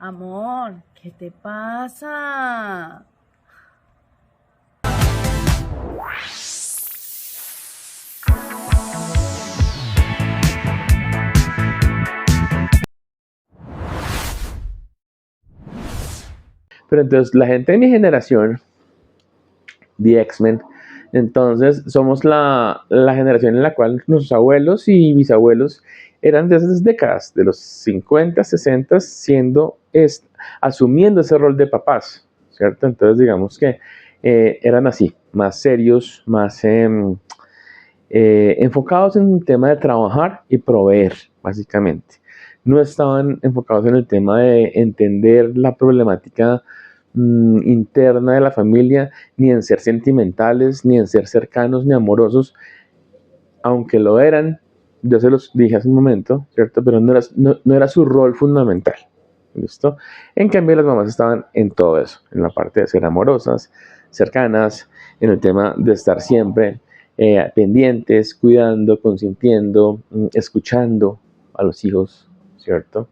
Amor, ¿qué te pasa? Pero entonces la gente de mi generación, The X-Men, entonces somos la generación en la cual nuestros abuelos y bisabuelos eran de esas décadas, de los 50, 60, asumiendo ese rol de papás, ¿cierto? Entonces digamos que eran así, más serios, más enfocados en el tema de trabajar y proveer, básicamente. No estaban enfocados en el tema de entender la problemática interna de la familia, ni en ser sentimentales, ni en ser cercanos, ni amorosos, aunque lo eran, yo se los dije hace un momento, ¿cierto? Pero no era su rol fundamental, ¿listo? En cambio, las mamás estaban en todo eso, en la parte de ser amorosas, cercanas, en el tema de estar siempre pendientes, cuidando, consintiendo, escuchando a los hijos, ¿cierto?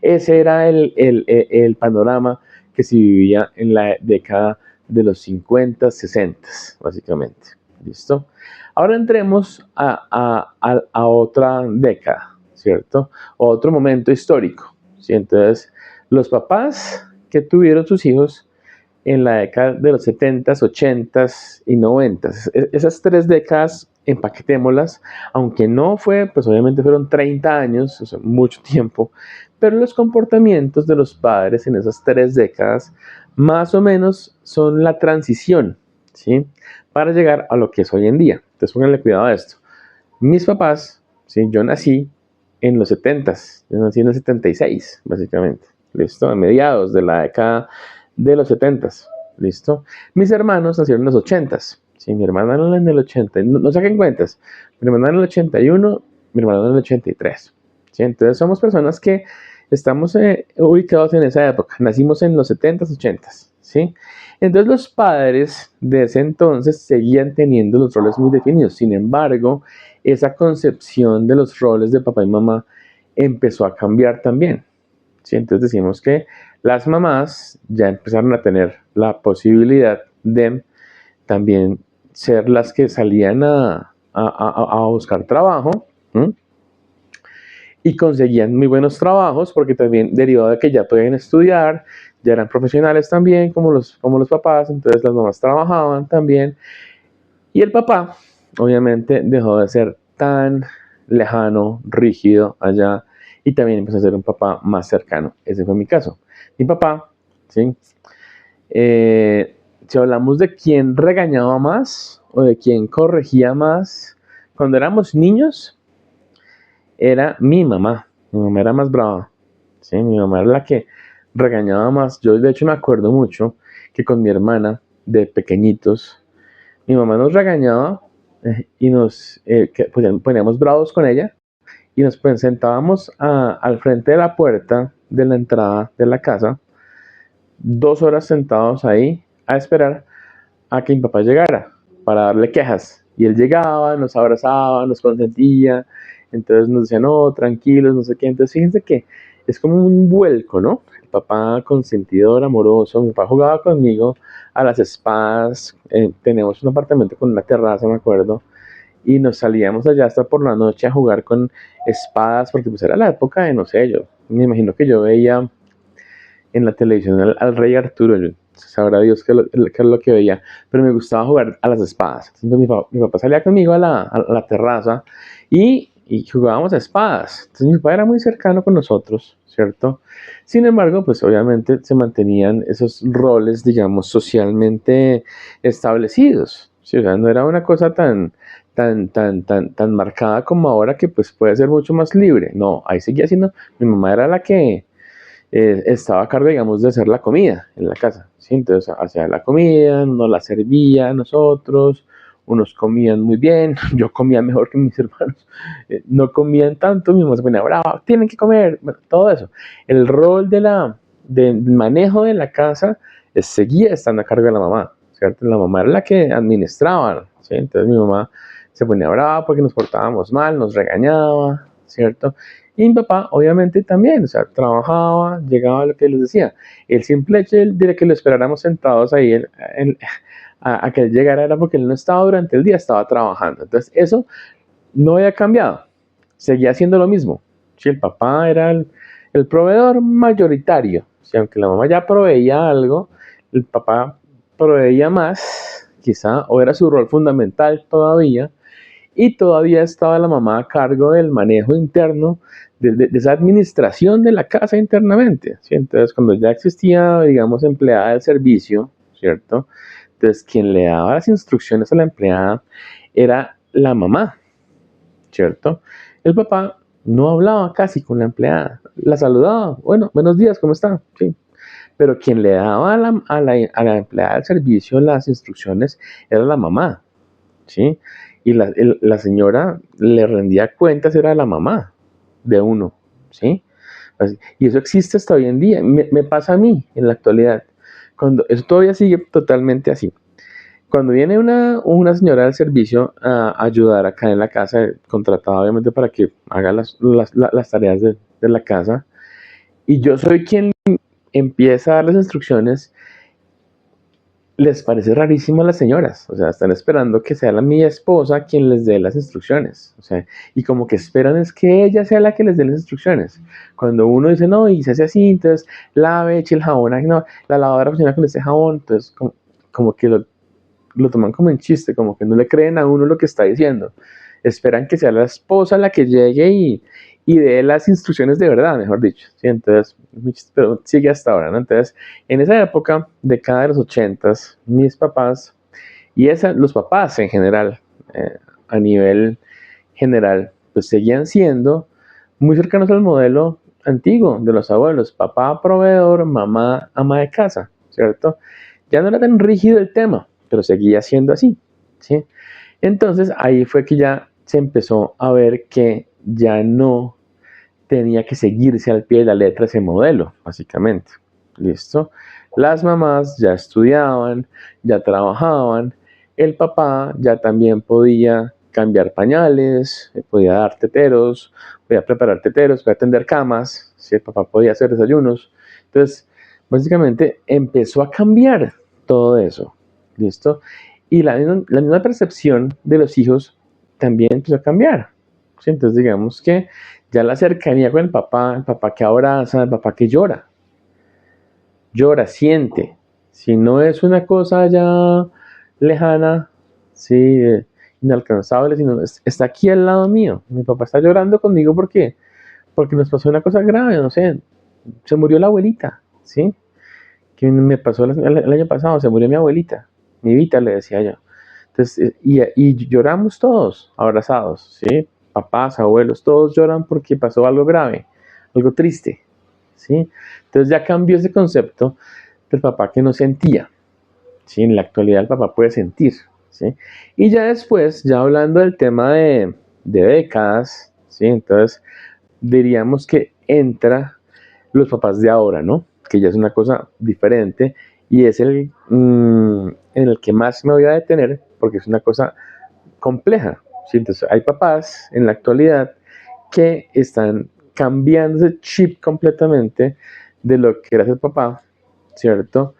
Ese era el panorama que se vivía en la década de los 50, 60, básicamente. ¿Listo? Ahora entremos a otra década, ¿cierto? Otro momento histórico. ¿Sí? Entonces, los papás que tuvieron sus hijos en la década de los 70s, 80s y 90s. Esas tres décadas, empaquetémoslas, aunque no fue, pues obviamente fueron 30 años, o sea, mucho tiempo, pero los comportamientos de los padres en esas tres décadas más o menos son la transición, ¿sí? Para llegar a lo que es hoy en día. Entonces pónganle cuidado a esto. Mis papás, ¿sí? Yo nací en los 70s, yo nací en el 76, básicamente, ¿listo? A mediados de la década de los 70s, ¿listo? Mis hermanos nacieron en los 80s, ¿sí? Mi hermana en el 80, no saquen cuentas, mi hermana en el 81, mi hermano en el 83, ¿sí? Entonces somos personas que estamos ubicados en esa época, nacimos en los 70s, 80s, ¿sí? Entonces los padres de ese entonces seguían teniendo los roles muy definidos, sin embargo, esa concepción de los roles de papá y mamá empezó a cambiar también, ¿sí? Entonces decimos que las mamás ya empezaron a tener la posibilidad de también ser las que salían a buscar trabajo, ¿sí? Y conseguían muy buenos trabajos porque también derivado de que ya podían estudiar, ya eran profesionales también como los papás, entonces las mamás trabajaban también y el papá obviamente dejó de ser tan lejano, rígido allá y también empezó a ser un papá más cercano. Ese fue mi caso. Mi papá, ¿sí? Si hablamos de quién regañaba más o de quién corregía más, cuando éramos niños, era mi mamá. Mi mamá era más brava. ¿Sí? Mi mamá era la que regañaba más. Yo de hecho me acuerdo mucho que con mi hermana de pequeñitos, mi mamá nos regañaba y poníamos bravos con ella y nos sentábamos al frente de la puerta de la entrada de la casa, 2 horas sentados ahí a esperar a que mi papá llegara para darle quejas. Y él llegaba, nos abrazaba, nos consentía, entonces nos decía, no, tranquilos, no sé qué. Entonces fíjense que es como un vuelco, ¿no? El papá consentidor, amoroso, mi papá jugaba conmigo a las espadas, tenemos un apartamento con una terraza, me acuerdo, y nos salíamos allá hasta por la noche a jugar con espadas, porque pues era la época de, no sé, yo me imagino que yo veía en la televisión al rey Arturo, yo, sabrá Dios qué es lo que veía, pero me gustaba jugar a las espadas. Entonces, mi papá salía conmigo a la terraza y jugábamos a espadas. Entonces mi papá era muy cercano con nosotros, ¿cierto? Sin embargo, pues obviamente se mantenían esos roles, digamos, socialmente establecidos. ¿Sí? O sea, no era una cosa tan marcada como ahora que pues puede ser mucho más libre. No, ahí seguía siendo, mi mamá era la que estaba a cargo, digamos, de hacer la comida en la casa, ¿sí? Entonces hacía la comida, nos la servía a nosotros, unos comían muy bien, yo comía mejor que mis hermanos, no comían tanto, mi mamá se ponía brava, tienen que comer, bueno, todo eso. El rol del manejo de la casa seguía estando a cargo de la mamá, ¿cierto? La mamá era la que administraba, ¿sí? Entonces mi mamá se ponía brava porque nos portábamos mal, nos regañaba, ¿cierto? Y mi papá, obviamente, también, o sea, trabajaba, llegaba a lo que les decía. El simple hecho de que lo esperáramos sentados ahí a que él llegara era porque él no estaba durante el día, estaba trabajando. Entonces, eso no había cambiado, seguía siendo lo mismo. Si el papá era el proveedor mayoritario, si aunque la mamá ya proveía algo, el papá proveía más, quizá, o era su rol fundamental todavía, y todavía estaba la mamá a cargo del manejo interno, de esa administración de la casa internamente, ¿sí? Entonces, cuando ya existía, digamos, empleada del servicio, ¿cierto? Entonces, quien le daba las instrucciones a la empleada era la mamá, ¿cierto? El papá no hablaba casi con la empleada, la saludaba, bueno, buenos días, ¿cómo está? Sí. Pero quien le daba a la empleada del servicio las instrucciones era la mamá, ¿sí? Y la señora le rendía cuentas, era la mamá de uno, ¿sí? Y eso existe hasta hoy en día, me pasa a mí en la actualidad, cuando eso todavía sigue totalmente así. Cuando viene una señora del servicio a ayudar acá en la casa, contratada obviamente para que haga las tareas de la casa, y yo soy quien empieza a dar las instrucciones, les parece rarísimo a las señoras, o sea, están esperando que sea mi esposa quien les dé las instrucciones, o sea, y como que esperan es que ella sea la que les dé las instrucciones. Cuando uno dice, no, y se hace así, entonces lave, eche el jabón, no, la lavadora funciona con este jabón, entonces como que lo toman como en chiste, como que no le creen a uno lo que está diciendo. Esperan que sea la esposa la que llegue y dé las instrucciones de verdad, mejor dicho. ¿Sí? Entonces, pero sigue hasta ahora, ¿no? Entonces, en esa época, década de los 80s, mis papás, y los papás en general, a nivel general, pues seguían siendo muy cercanos al modelo antiguo de los abuelos, papá proveedor, mamá ama de casa, ¿cierto? Ya no era tan rígido el tema, pero seguía siendo así, ¿sí? Entonces ahí fue que ya se empezó a ver que ya no tenía que seguirse al pie de la letra ese modelo, básicamente. ¿Listo? Las mamás ya estudiaban, ya trabajaban, el papá ya también podía cambiar pañales, podía dar teteros, podía preparar teteros, podía tender camas, si el papá podía hacer desayunos. Entonces, básicamente empezó a cambiar todo eso. ¿Listo? Y la misma percepción de los hijos también empezó a cambiar. ¿Sí? Entonces, digamos que ya la cercanía con el papá que abraza, el papá que llora, siente. Si no es una cosa ya lejana, sí, inalcanzable, sino está aquí al lado mío. Mi papá está llorando conmigo porque nos pasó una cosa grave, no sé, se murió la abuelita, ¿sí? Que me pasó el año pasado, se murió mi abuelita, mi Vita, le decía yo. Entonces, y lloramos todos, abrazados, ¿sí? Papás, abuelos, todos lloran porque pasó algo grave, algo triste, ¿sí? Entonces ya cambió ese concepto del papá que no sentía, ¿sí? En la actualidad el papá puede sentir, ¿sí? Y ya después, ya hablando del tema de décadas, ¿sí? Entonces diríamos que entra los papás de ahora, ¿no? Que ya es una cosa diferente y es en el que más me voy a detener porque es una cosa compleja, ¿sí? Entonces hay papás en la actualidad que están cambiando ese chip completamente de lo que era ser papá, ¿cierto?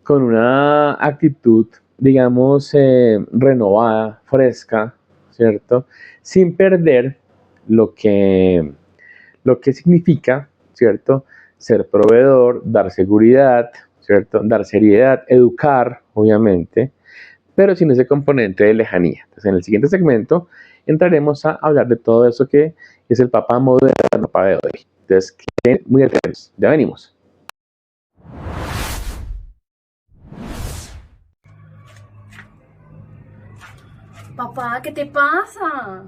Con una actitud, digamos, renovada, fresca, ¿cierto? Sin perder lo que, lo que significa, ¿cierto? Ser proveedor, dar seguridad, ¿cierto? Dar seriedad, educar, obviamente, pero sin ese componente de lejanía. Entonces, en el siguiente segmento entraremos a hablar de todo eso que es el papá moderno, el papá de hoy. Entonces, queden muy atentos. Ya venimos. Papá, ¿qué te pasa?